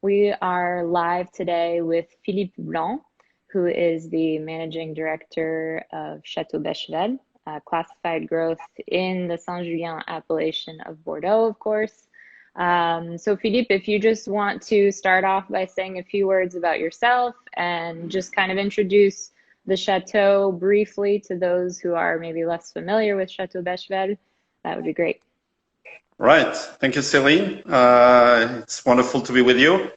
We are live today with Philippe Blanc, who is the Managing Director of Chateau Beychevelle, classified growth in the Saint-Julien appellation of Bordeaux, of course. So Philippe, if you just want to start off by saying a few words about yourself and just kind of introduce the Chateau briefly to those who are maybe less familiar with Chateau Beychevelle, that would be great. Right. Thank you, Celine. It's wonderful to be with you.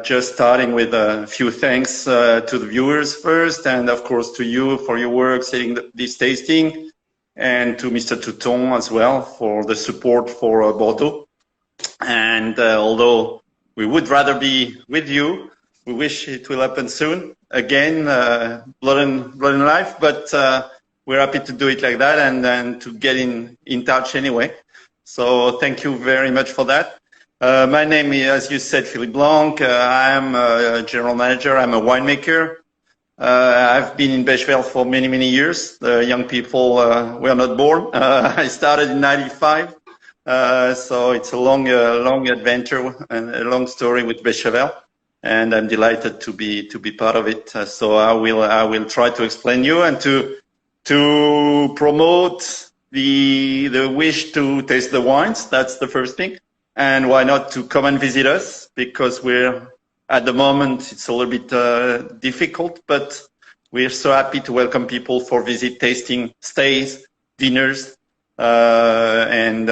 Just starting with a few thanks to the viewers first, and of course to you for your work setting this tasting, and to Mr. Touton as well for the support for Bordeaux. And although we would rather be with you, we wish it will happen soon. Again, blood and life, but we're happy to do it like that and to get in touch anyway. So thank you very much for that. My name is, as you said, Philippe Blanc. I am a general manager. I'm a winemaker. I've been in Beychevelle for many, many years. The young people were not born. I started in '95. So it's a long adventure and a long story with Beychevelle. And I'm delighted to be part of it. So I will try to explain you and to promote the wish to taste the wines. That's the first thing. And why not to come and visit us, because we're at the moment it's a little bit difficult, but we're so happy to welcome people for visit, tasting, stays, dinners, and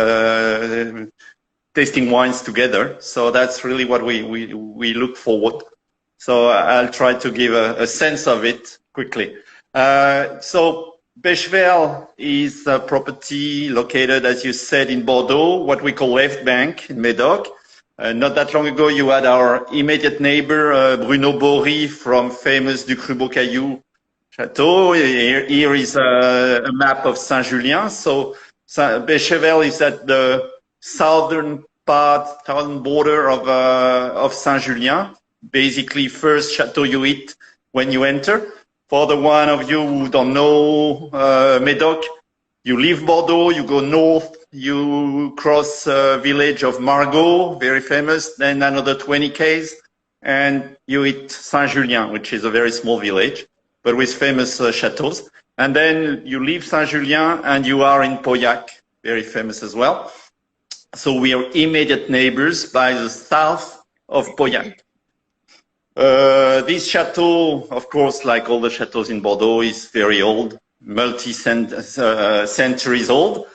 tasting wines together. So that's really what we look forward. So I'll try to give a sense of it quickly. So Beychevelle is a property located, as you said, in Bordeaux, what we call left bank in Medoc. Not that long ago, you had our immediate neighbor, Bruno Bory, from famous Du Cru Beaucaillou Chateau. Here is a map of Saint-Julien. So Beychevelle is at the southern border of Saint-Julien. Basically, first chateau you hit when you enter. For the one of you who don't know Medoc, you leave Bordeaux, you go north, you cross a village of Margaux, very famous, then another 20 km, and you hit Saint-Julien, which is a very small village, but with famous chateaus. And then you leave Saint-Julien and you are in Pauillac, very famous as well. So we are immediate neighbors by the south of Pauillac. This chateau, of course, like all the chateaux in Bordeaux, is very old, centuries old.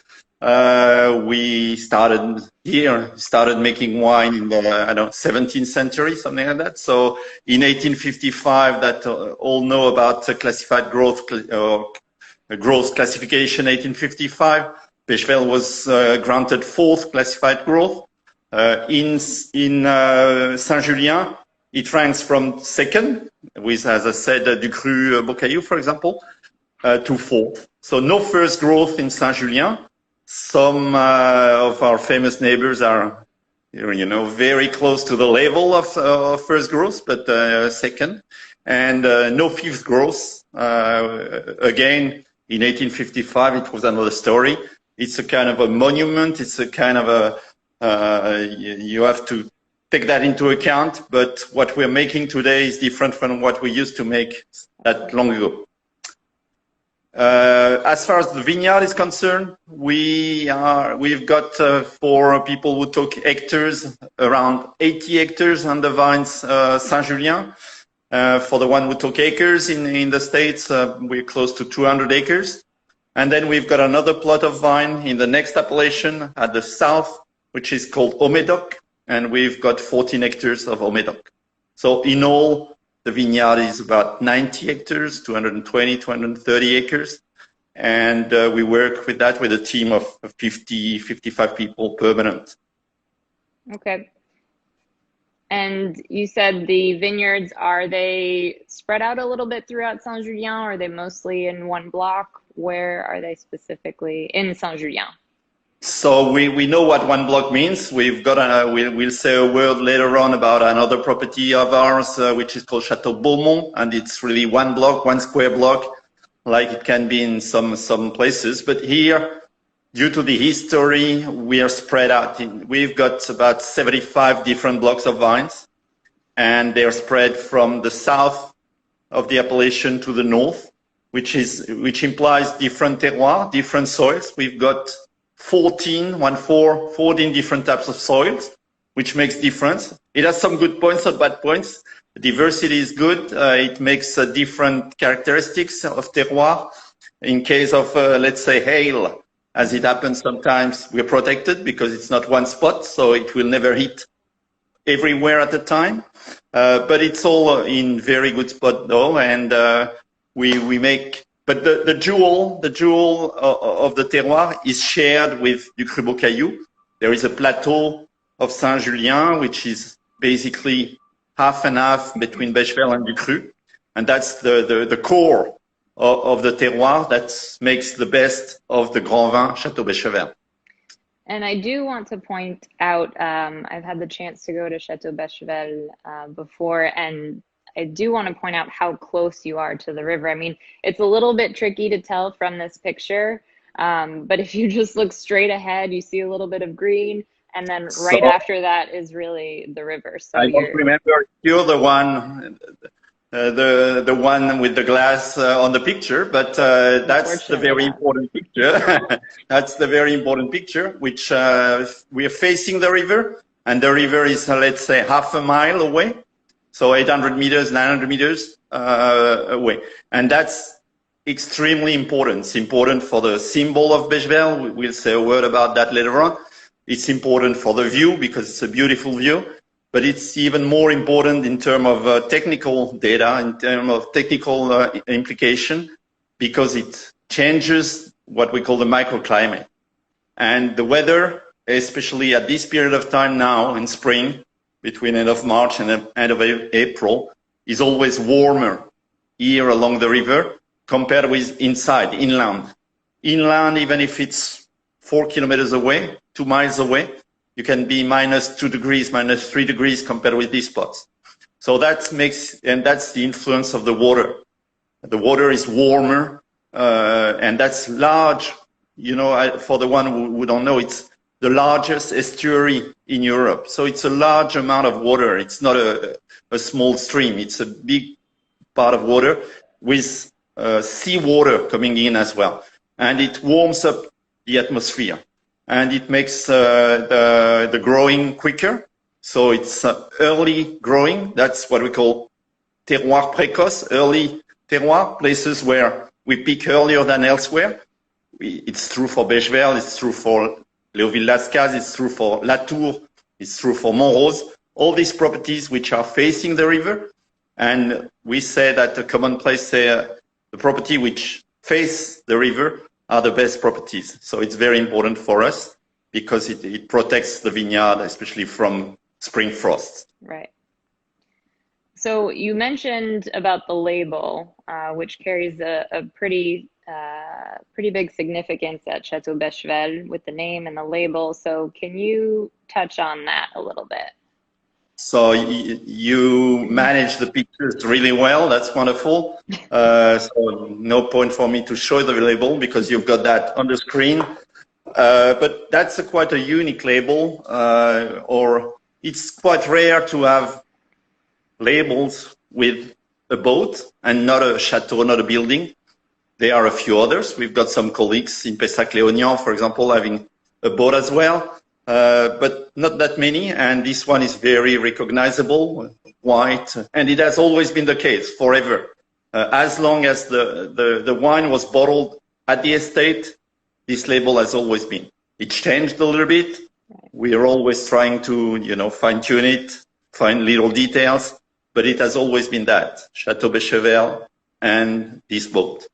We started making wine in the 17th century, something like that. So in 1855, that all know about classified growth classification. 1855, Beychevelle was granted 4th classified growth. In Saint-Julien, it ranks from 2nd, with, as I said, Du Cru Beaucaillou, for example, to 4th. So no first growth in Saint-Julien. Some of our famous neighbors are, very close to the level of first growth, but 2nd. And no 5th growth. Again, in 1855, it was another story. It's a kind of a monument. It's a kind of you have to take that into account, but what we're making today is different from what we used to make that long ago. As far as the vineyard is concerned, we've got for people who took hectares, around 80 hectares on the vines Saint-Julien. For the one who took acres in the States, we're close to 200 acres. And then we've got another plot of vine in the next appellation at the south, which is called Haut Medoc. And we've got 14 hectares of Haut Medoc. So in all, the vineyard is about 90 hectares, 220, 230 acres. And we work with that with a team of 50, 55 people permanent. Okay. And you said the vineyards, are they spread out a little bit throughout Saint-Julien, or are they mostly in one block? Where are they specifically in Saint-Julien? So we know what one block means. We've got we'll say a word later on about another property of ours, which is called Chateau Beaumont, and it's really one block, one square block, like it can be in some places. But here due to the history, we are spread out. We've got about 75 different blocks of vines, and they're spread from the south of the appellation to the north, which implies different terroirs, different soils. We've got 14 different types of soils, which makes difference. It has some good points and bad points. The diversity is good. It makes different characteristics of terroir. In case of, let's say, hail, as it happens sometimes, we're protected because it's not one spot, so it will never hit everywhere at a time. But it's all in very good spot though, and we make. But the jewel of the terroir is shared with du Cru Beaucaillou. There is a plateau of Saint-Julien, which is basically half and half between Beychevelle and du Cru, and that's the core of the terroir that makes the best of the Grand Vin Chateau Beychevelle. And I do want to point out, I've had the chance to go to Chateau Beychevelle before, and I do want to point out how close you are to the river. I mean, it's a little bit tricky to tell from this picture, but if you just look straight ahead, you see a little bit of green, and then right after that is really the river. So I don't remember, you're the one with the glass on the picture, but that's the very important picture. That's the very important picture, which we are facing the river, and the river is, let's say, half a mile away, so 800 meters, 900 meters away, and that's extremely important. It's important for the symbol of Beychevelle. We'll say a word about that later on. It's important for the view because it's a beautiful view. But it's even more important in terms of technical data, in terms of technical implication, because it changes what we call the microclimate. And the weather, especially at this period of time now in spring, between end of March and end of April, is always warmer here along the river compared with inland. Inland, even if it's 4 kilometers away, 2 miles away, you can be -2 degrees, -3 degrees compared with these spots. So that's the influence of the water. The water is warmer, and that's large. You know, for the one who don't know, it's the largest estuary in Europe. So it's a large amount of water. It's not a small stream. It's a big part of water with seawater coming in as well. And it warms up the atmosphere. And it makes the growing quicker. So it's early growing. That's what we call terroir précoce, early terroir, places where we pick earlier than elsewhere. It's true for Beychevelle, it's true for Léoville-Lascaz, it's true for Latour, it's true for Montrose. All these properties which are facing the river. And we say that the commonplace say the property which face the river are the best properties. So it's very important for us because it protects the vineyard, especially from spring frosts. Right. So you mentioned about the label, which carries a pretty big significance at Chateau Beychevelle with the name and the label. So can you touch on that a little bit? So you manage the pictures really well. That's wonderful. So no point for me to show the label because you've got that on the screen. But that's quite a unique label, or it's quite rare to have labels with a boat and not a chateau, not a building. There are a few others. We've got some colleagues in Pessac-Léognan, for example, having a boat as well. But not that many, and this one is very recognizable, white, and it has always been the case forever. As long as the wine was bottled at the estate, this label has always been. It changed a little bit. We are always trying to, you know, fine-tune it, find little details, but it has always been that, Chateau Beychevelle and this boat.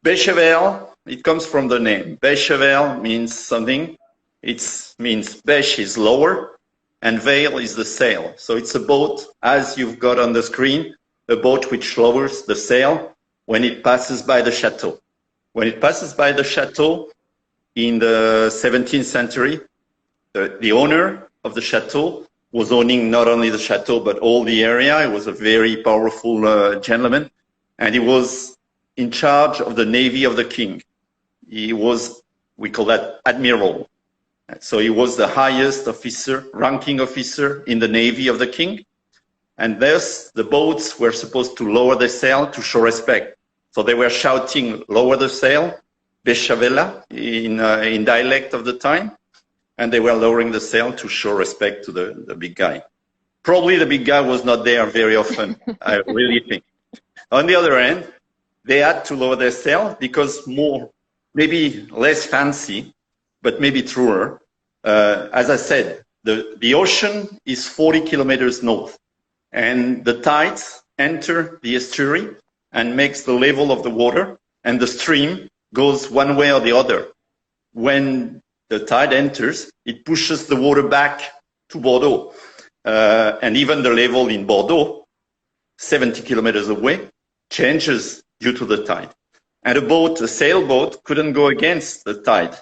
Beychevelle, it comes from the name. Beychevelle means something. It means Bech is lower and Vale is the sail. So it's a boat, as you've got on the screen, a boat which lowers the sail when it passes by the chateau. When it passes by the chateau in the 17th century, the owner of the chateau was owning not only the chateau but all the area. He was a very powerful gentleman, and he was in charge of the navy of the king. He was We call that admiral. So he was the highest officer, ranking officer in the navy of the king. And thus the boats were supposed to lower the sail to show respect. So they were shouting, lower the sail, Beychevelle in dialect of the time. And they were lowering the sail to show respect to the big guy. Probably the big guy was not there very often, I really think. On the other hand, they had to lower their sail because more, maybe less fancy, but maybe truer. As I said, the ocean is 40 kilometers north, and the tides enter the estuary and makes the level of the water, and the stream goes one way or the other. When the tide enters, it pushes the water back to Bordeaux. And even the level in Bordeaux, 70 kilometers away, changes due to the tide. And a sailboat couldn't go against the tide.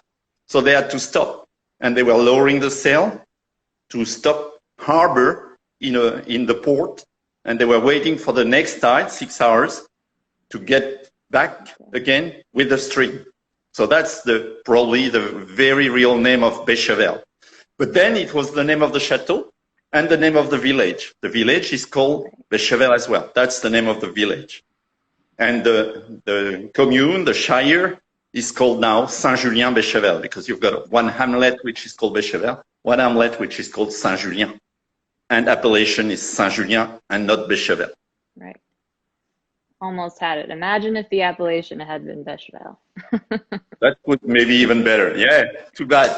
So they had to stop. And they were lowering the sail to stop harbor in the port. And they were waiting for the next tide, 6 hours, to get back again with the stream. So that's probably the very real name of Beychevelle. But then it was the name of the chateau and the name of the village. The village is called Beychevelle as well. That's the name of the village. And the commune, the shire, is called now Saint-Julien Beychevelle, because you've got one hamlet which is called Beychevelle, one hamlet which is called Saint-Julien. And appellation is Saint-Julien and not Beychevelle. Right. Almost had it. Imagine if the appellation had been Beychevelle. That would maybe even better. Yeah, too bad.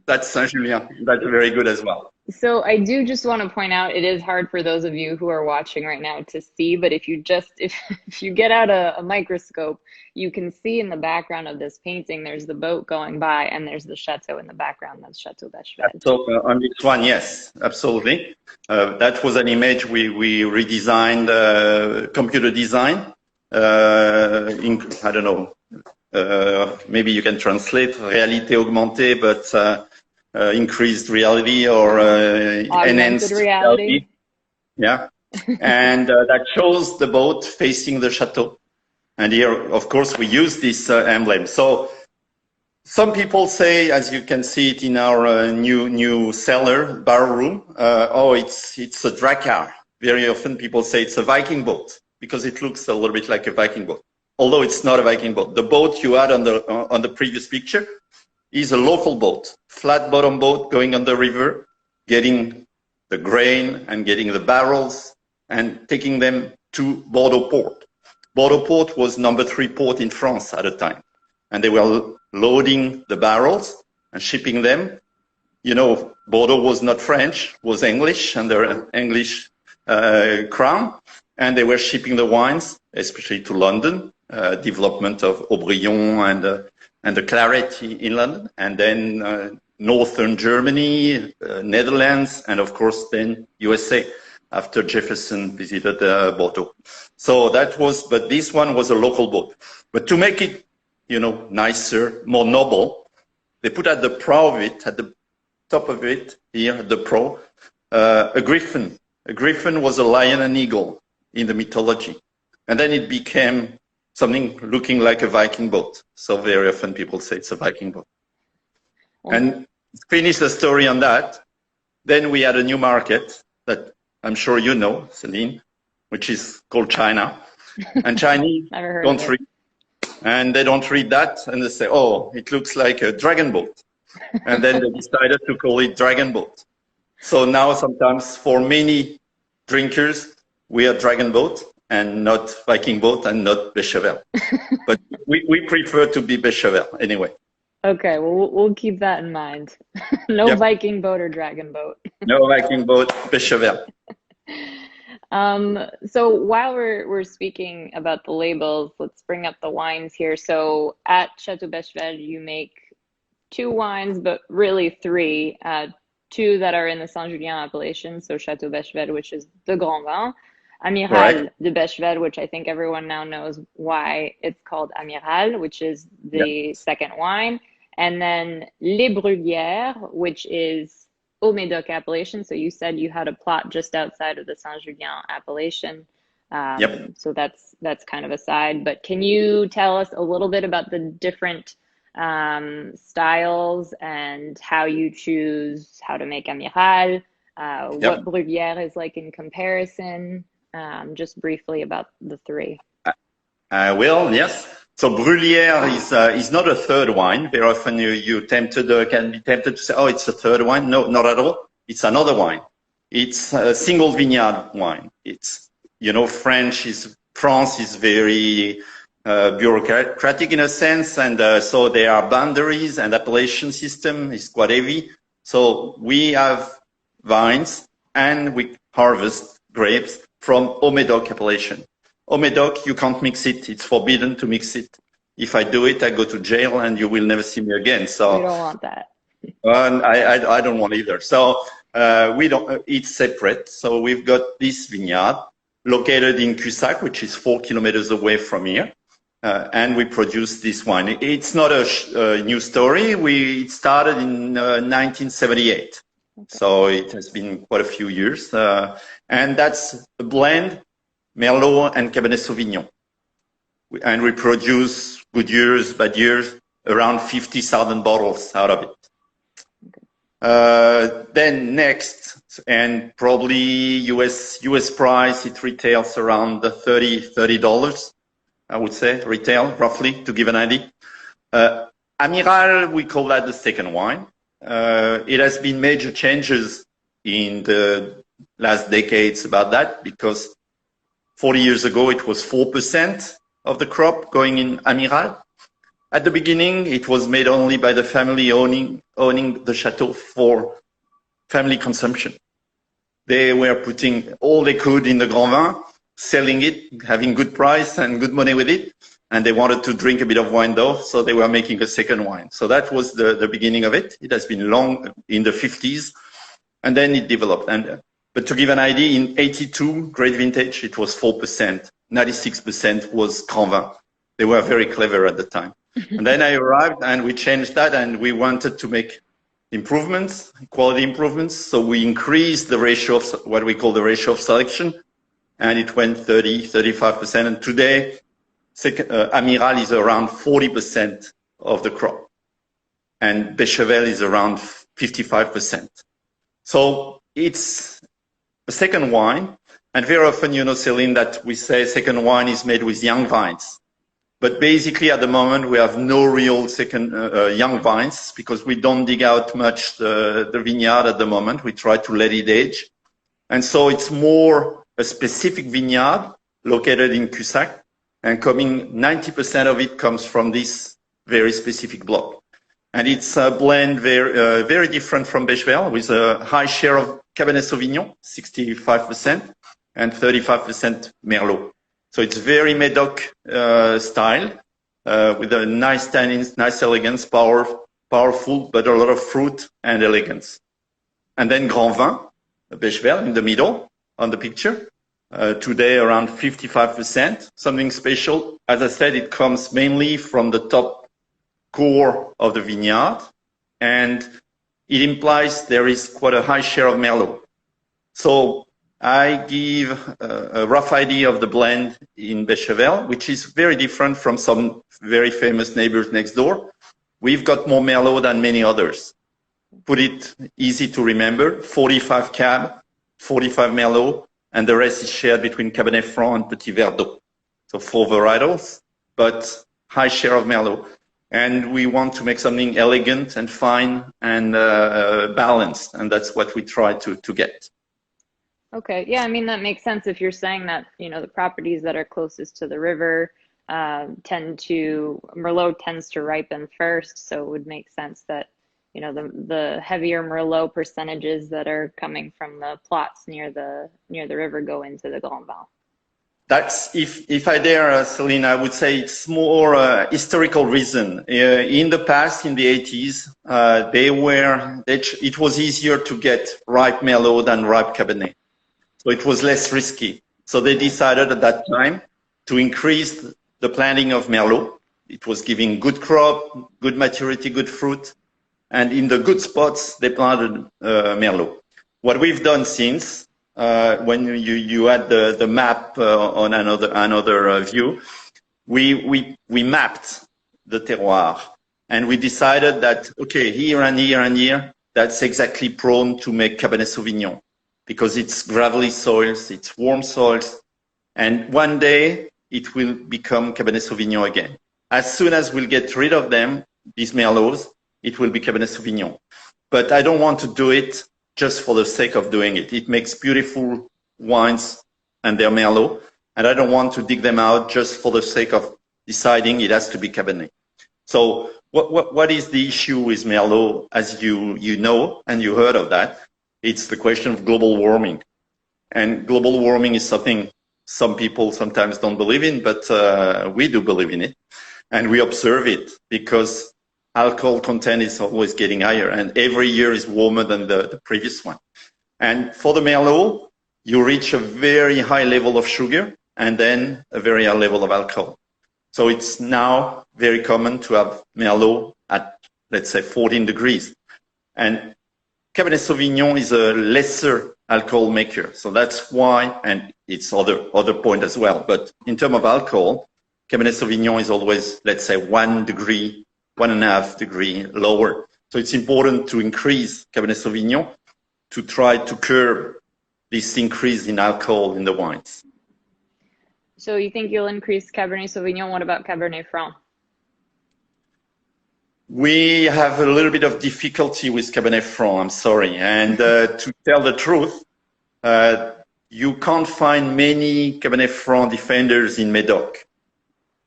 That's Saint-Julien. That's very good as well. So I do just want to point out, it is hard for those of you who are watching right now to see, but if you get out a microscope, you can see in the background of this painting, there's the boat going by and there's the chateau in the background. That's Chateau Beychevelle. So on this one, yes, absolutely. That was an image we redesigned, computer design. I don't know, maybe you can translate réalité augmentée, but increased reality or enhanced reality. Yeah. And that shows the boat facing the chateau. And here, of course, we use this emblem. So some people say, as you can see it in our new cellar, barrel room, oh, it's a drakkar. Very often people say it's a Viking boat because it looks a little bit like a Viking boat, although it's not a Viking boat. The boat you had on the previous picture is a local boat, flat bottom boat going on the river, getting the grain and getting the barrels and taking them to Bordeaux port. Bordeaux port was number 3 port in France at the time. And they were loading the barrels and shipping them. You know, Bordeaux was not French, was English, under English crown. And they were shipping the wines, especially to London, development of Aubryon and the claret in London, and then northern Germany, Netherlands, and of course then USA after Jefferson visited Bordeaux. So that was, but this one was a local boat. But to make it, you know, nicer, more noble, they put at the prow of it, at the top of it, here at the prow, a griffin. A griffin was a lion and eagle in the mythology. And then it became something looking like a Viking boat. So very often people say it's a Viking boat. Okay. And finish the story on that. Then we had a new market that I'm sure you know, Celine, which is called China. And Chinese don't read. And they don't read that and they say, oh, it looks like a dragon boat. And then they decided to call it dragon boat. So now sometimes for many drinkers, we are dragon boat and not Viking boat and not Beychevelle. But we prefer to be Beychevelle anyway. Okay, well, we'll keep that in mind. No yep. Viking boat or dragon boat. No Viking boat, Beychevelle. So while we're speaking about the labels, let's bring up the wines here. So at Chateau Beychevelle, you make 2 wines, but really 3. 2 that are in the Saint-Julien appellation, so Chateau Beychevelle, which is the Grand Vin, Amiral de Beychevelle, which I think everyone now knows why it's called Amiral, which is the second wine, and then Les Bruyères, which is Haut Medoc appellation. So you said you had a plot just outside of the Saint-Julien appellation. So that's kind of a side, but can you tell us a little bit about the different styles and how you choose how to make Amiral, what Bruyère is like in comparison, just briefly about the three. I will, yes. So Bruyère is not a third wine. Very often you can be tempted to say, oh, it's a third wine. No, not at all. It's another wine. It's a single vineyard wine. It's, you know, France is very bureaucratic in a sense, and so there are boundaries, and appellation system is quite heavy. So we have vines and we harvest grapes from Haut Medoc appellation. Haut Medoc, you can't mix it. It's forbidden to mix it. If I do it, I go to jail and you will never see me again. So you don't want that. I don't want either. So we don't. It's separate. So we've got this vineyard located in Cussac, which is 4 kilometers away from here, and we produce this wine. It's not a new story. It started in 1978, so it has been quite a few years, and that's a blend. Merlot and Cabernet Sauvignon. And we produce good years, bad years, around 50,000 bottles out of it. Then next, and probably US price, it retails around $30, I would say, retail, roughly, to give an idea. Amiral, we call that the second wine. It has been major changes in the last decades about that, because 40 years ago, it was 4% of the crop going in Amiral. At the beginning, it was made only by the family owning the chateau for family consumption. They were putting all they could in the Grand Vin, selling it, having good price and good money with it. And they wanted to drink a bit of wine though, so they were making a second wine. So that was the beginning of it. It has been long in the 50s, and then it developed. But to give an idea, in 82, great vintage, it was 4%. 96% was Grand Vin. They were very clever at the time. And then I arrived and we changed that, and we wanted to make improvements, quality improvements. So we increased the ratio of what we call the ratio of selection, and it went 30, 35%. And today, Amiral is around 40% of the crop, and Beychevelle is around 55%. So it's a second wine, and very often, you know, Céline, that we say second wine is made with young vines. But basically, at the moment, we have no real second young vines, because we don't dig out much the vineyard at the moment. We try to let it age. And so it's more a specific vineyard located in Cussac, and 90% of it comes from this very specific block. And it's a blend very different from Beychevelle, with a high share of Cabernet Sauvignon, 65%, and 35% Merlot. So it's very Medoc style, with a nice tannins, nice elegance, powerful, but a lot of fruit and elegance. And then Grand Vin, Beychevelle in the middle on the picture. Today around 55%, something special. As I said, it comes mainly from the top core of the vineyard, and it implies there is quite a high share of Merlot. So I give a rough idea of the blend in Beychevelle, which is very different from some very famous neighbors next door. We've got more Merlot than many others. Put it easy to remember, 45 Cab, 45 Merlot, and the rest is shared between Cabernet Franc and Petit Verdot. So 4 varietals, but high share of Merlot. And we want to make something elegant and fine and balanced, and that's what we try to get. Okay, yeah, I mean, that makes sense if you're saying that, you know, the properties that are closest to the river Merlot tends to ripen first, so it would make sense that, you know, the heavier Merlot percentages that are coming from the plots near the river go into the Grand Vin. That's, if I dare, Céline, I would say it's more historical reason. In the past, in the 80s, it was easier to get ripe Merlot than ripe Cabernet. So it was less risky. So they decided at that time to increase the planting of Merlot. It was giving good crop, good maturity, good fruit. And in the good spots, they planted Merlot. What we've done since, when you had the map on another view, we mapped the terroir. And we decided that, okay, here and here and here, that's exactly prone to make Cabernet Sauvignon because it's gravelly soils, it's warm soils, and one day it will become Cabernet Sauvignon again. As soon as we'll get rid of them, these Merlots, it will be Cabernet Sauvignon. But I don't want to do it just for the sake of doing it. It makes beautiful wines and they're Merlot, and I don't want to dig them out just for the sake of deciding it has to be Cabernet. So what is the issue with Merlot, as you know, and you heard of that? It's the question of global warming. And global warming is something some people sometimes don't believe in, but we do believe in it. And we observe it because alcohol content is always getting higher, and every year is warmer than the previous one. And for the Merlot, you reach a very high level of sugar and then a very high level of alcohol. So it's now very common to have Merlot at, let's say, 14 degrees. And Cabernet Sauvignon is a lesser alcohol maker. So that's why, and it's other point as well, but in terms of alcohol, Cabernet Sauvignon is always, let's say, 1 degree, 1.5 degree lower. So it's important to increase Cabernet Sauvignon to try to curb this increase in alcohol in the wines. So you think you'll increase Cabernet Sauvignon? What about Cabernet Franc? We have a little bit of difficulty with Cabernet Franc, I'm sorry. And to tell the truth, you can't find many Cabernet Franc defenders in Medoc.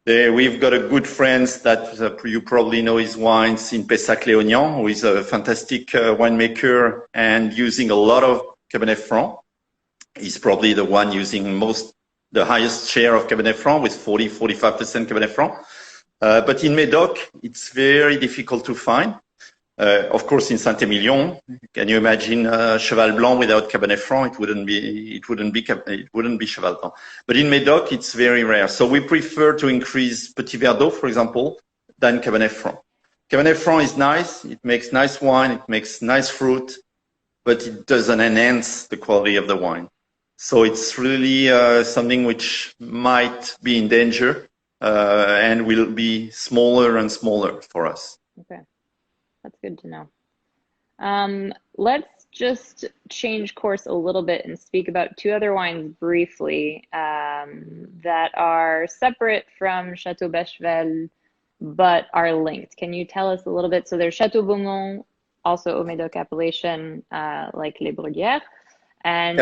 We've got a good friend that you probably know his wines in Pessac-Léognan, who is a fantastic winemaker and using a lot of Cabernet Franc. He's probably the one using the highest share of Cabernet Franc with 45% Cabernet Franc. But in Medoc, it's very difficult to find. Of course, in Saint-Émilion, can you imagine Cheval Blanc without Cabernet Franc? It wouldn't be Cheval Blanc. But in Medoc, it's very rare. So we prefer to increase Petit Verdot, for example, than Cabernet Franc. Cabernet Franc is nice. It makes nice wine. It makes nice fruit, but it doesn't enhance the quality of the wine. So it's really something which might be in danger and will be smaller and smaller for us. Okay. That's good to know. Let's just change course a little bit and speak about two other wines briefly that are separate from Chateau Beychevelle but are linked. Can you tell us a little bit? So there's Chateau Beaumont, also Haut Medoc appellation, like Les Bruyères, and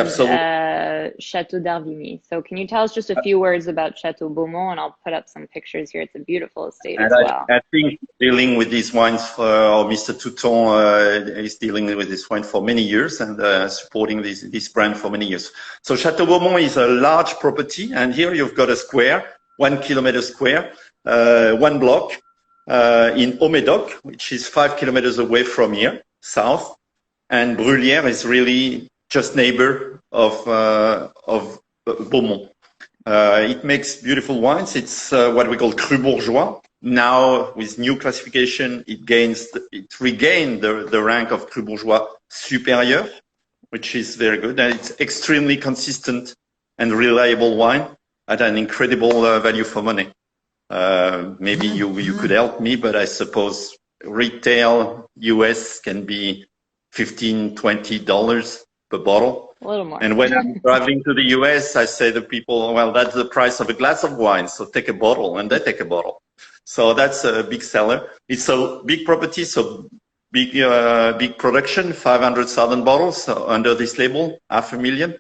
Chateau D'arvini. So can you tell us just a few words about Chateau Beaumont, and I'll put up some pictures here. It's a beautiful estate as well. I think dealing with these wines, or Mr. Touton is dealing with this wine for many years and supporting this brand for many years. So Chateau Beaumont is a large property, and here you've got a square, 1 kilometer square, one block in Haut Medoc, which is 5 kilometers away from here, south, and Bruyères is really just neighbor of Beaumont. It makes beautiful wines. It's what we call cru bourgeois. Now, with new classification, it regained the rank of cru bourgeois supérieur, which is very good. And it's extremely consistent and reliable wine at an incredible value for money. Maybe you could help me, but I suppose retail US can be $15, $20 per bottle. A little more. And when I'm driving to the US, I say to people, well, that's the price of a glass of wine, so take a bottle, and they take a bottle. So that's a big seller. It's a big property, so big production, 500,000 bottles under this label, 500,000.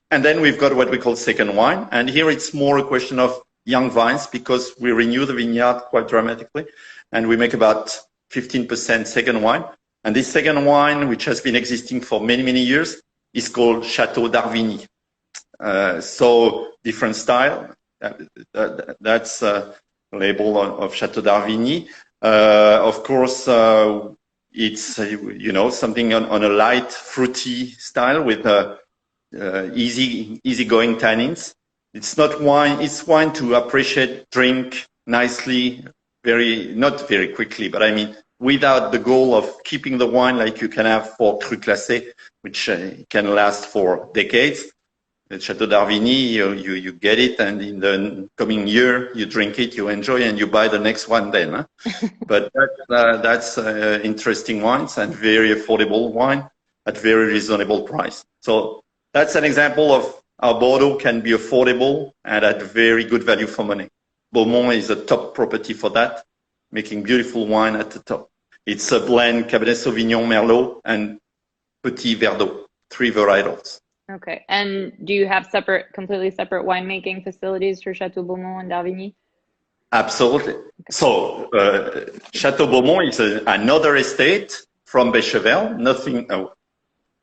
And then we've got what we call second wine. And here it's more a question of young vines because we renew the vineyard quite dramatically. And we make about 15% second wine. And this second wine, which has been existing for many, many years, is called Chateau D'arvini. So different style. That's a label of Chateau D'arvini. Of course, it's something on a light, fruity style with easy-going tannins. It's not wine. It's wine to appreciate, drink nicely, not very quickly, but I mean, without the goal of keeping the wine like you can have for cru classé, which can last for decades. At Chateau D'arvini, you get it, and in the coming year, you drink it, you enjoy, and you buy the next one then. Huh? But that's interesting wines and very affordable wine at very reasonable price. So that's an example of how Bordeaux can be affordable and at very good value for money. Beaumont is a top property for that, making beautiful wine at the top. It's a blend Cabernet Sauvignon, Merlot, and Petit Verdot, 3 varietals. Okay. And do you have completely separate winemaking facilities for Chateau Beaumont and D'Arvini? Absolutely. Okay. So Chateau Beaumont is another estate from Beychevelle. Nothing.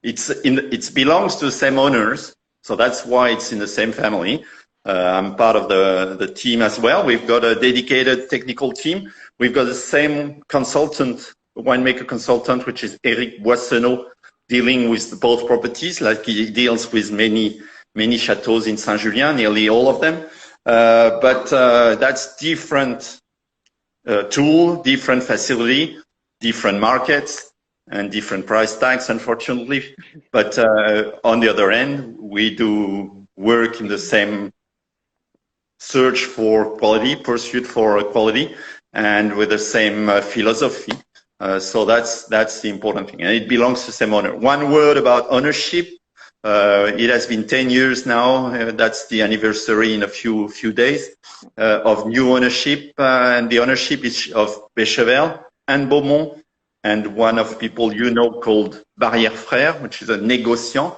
It belongs to the same owners, so that's why it's in the same family. I'm part of the team as well. We've got a dedicated technical team. We've got the same consultant, winemaker consultant, which is Eric Boissonneau, dealing with both properties, like he deals with many chateaux in Saint-Julien, nearly all of them. But that's different tool, different facility, different markets, and different price tags, unfortunately. But on the other end, we do work in the same search for quality, pursuit for quality, and with the same philosophy. So that's the important thing, and it belongs to the same owner. One word about ownership. It has been 10 years now. That's the anniversary in a few days of new ownership, and the ownership is of Beychevelle and Beaumont, and one of people called Barrière Frères, which is a négociant,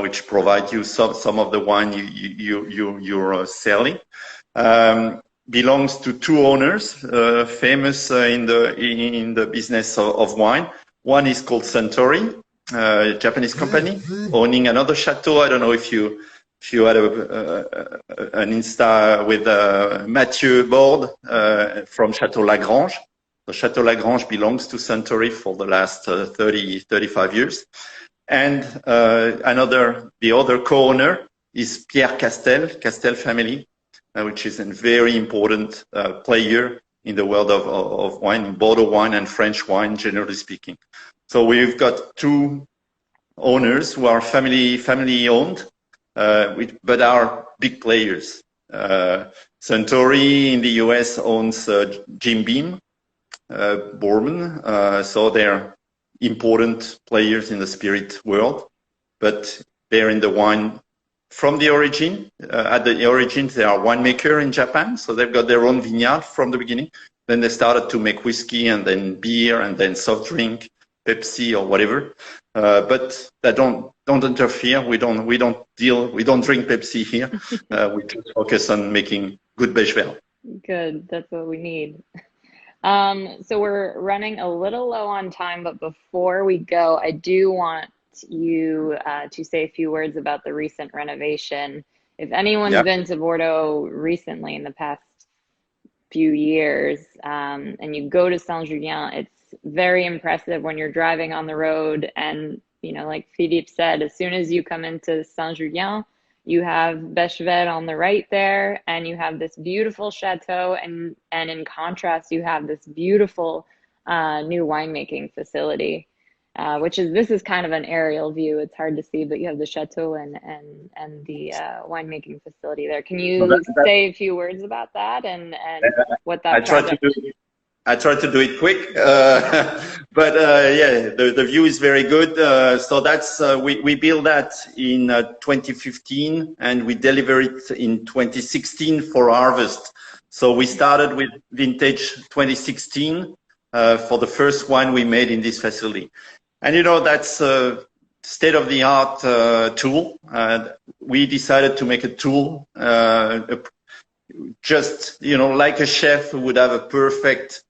which provides you some of the wine you're selling. Belongs to 2 owners, famous in the business of wine. One is called Suntory, a Japanese company, owning another chateau. I don't know if you had an Insta with Mathieu Borde from Chateau Lagrange. So Chateau Lagrange belongs to Suntory for the last 35 years. And the other co-owner is Pierre Castel family, which is a very important player in the world of wine, Bordeaux wine and French wine, generally speaking. So we've got 2 owners who are family owned, but are big players. Suntory in the US owns Jim Beam, Bourbon, so they're important players in the spirit world, but they're in the wine from the origin. At the origin, they are winemaker in Japan, so they've got their own vineyard from the beginning. Then they started to make whiskey and then beer and then soft drink, Pepsi or whatever. But that don't interfere. We don't drink Pepsi here. We just focus on making good Beychevelle. Good, that's what we need. So we're running a little low on time, but before we go, I do want you to say a few words about the recent renovation. If anyone's been to Bordeaux recently in the past few years, and you go to Saint-Julien, it's very impressive when you're driving on the road. And, like Philippe said, as soon as you come into Saint-Julien, you have Beychevelle on the right there, and you have this beautiful chateau, and in contrast, you have this beautiful new winemaking facility, this is kind of an aerial view. It's hard to see, but you have the chateau and the winemaking facility there. Can you say a few words about that and what that project is? I tried to do it quick, but the view is very good. So that's we built that in 2015, and we delivered it in 2016 for harvest. So we started with vintage 2016 for the first wine we made in this facility, and that's a state-of-the-art tool. We decided to make a tool, just like a chef would have a perfect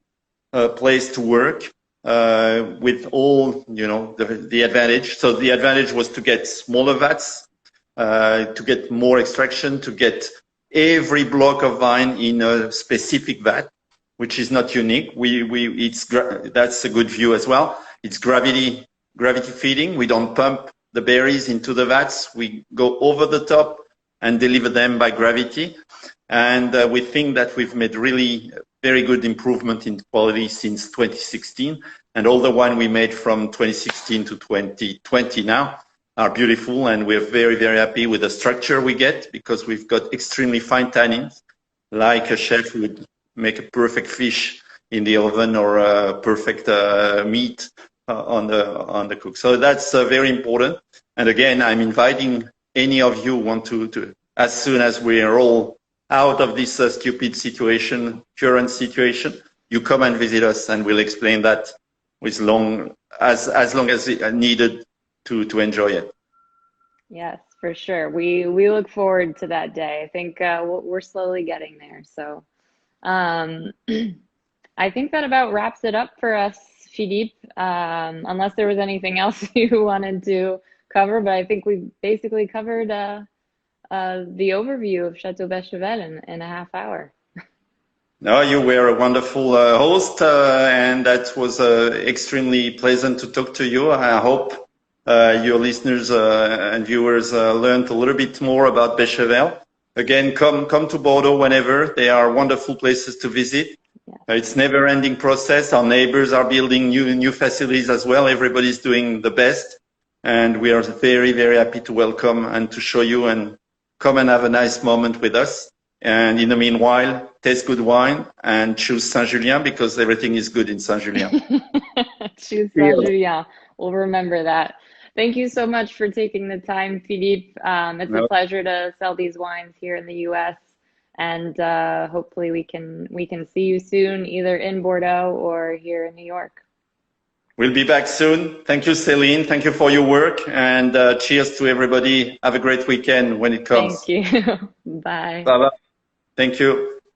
place to work with all the advantage. So the advantage was to get smaller vats, to get more extraction, to get every block of vine in a specific vat, which is not unique. That's a good view as well. It's gravity feeding. We don't pump the berries into the vats. We go over the top and deliver them by gravity. And we think that we've made really very good improvement in quality since 2016. And all the wine we made from 2016 to 2020 now are beautiful, and we're very, very happy with the structure we get because we've got extremely fine tannins, like a chef would make a perfect fish in the oven or a perfect meat on the cook. So that's very important. And again, I'm inviting any of you want to as soon as we are all out of this stupid situation, current situation, you come and visit us, and we'll explain that with as long as needed to enjoy it. Yes, for sure. We look forward to that day. I think we're slowly getting there. So I think that about wraps it up for us, Philippe, unless there was anything else you wanted to cover, but I think we basically covered the overview of Chateau Beychevelle in a half hour. No, you were a wonderful host, and that was extremely pleasant to talk to you. I hope your listeners and viewers learned a little bit more about Beychevelle. Again, come to Bordeaux whenever. They are wonderful places to visit. Yeah. It's never-ending process. Our neighbors are building new facilities as well. Everybody's doing the best, and we are very, very happy to welcome and to show you, and come and have a nice moment with us. And in the meanwhile, taste good wine and choose Saint-Julien because everything is good in Saint-Julien. Choose Saint-Julien. We'll remember that. Thank you so much for taking the time, Philippe. It's a pleasure to sell these wines here in the U.S. And hopefully we can see you soon, either in Bordeaux or here in New York. We'll be back soon. Thank you, Céline. Thank you for your work, and cheers to everybody. Have a great weekend when it comes. Thank you. Bye. Bye-bye. Thank you.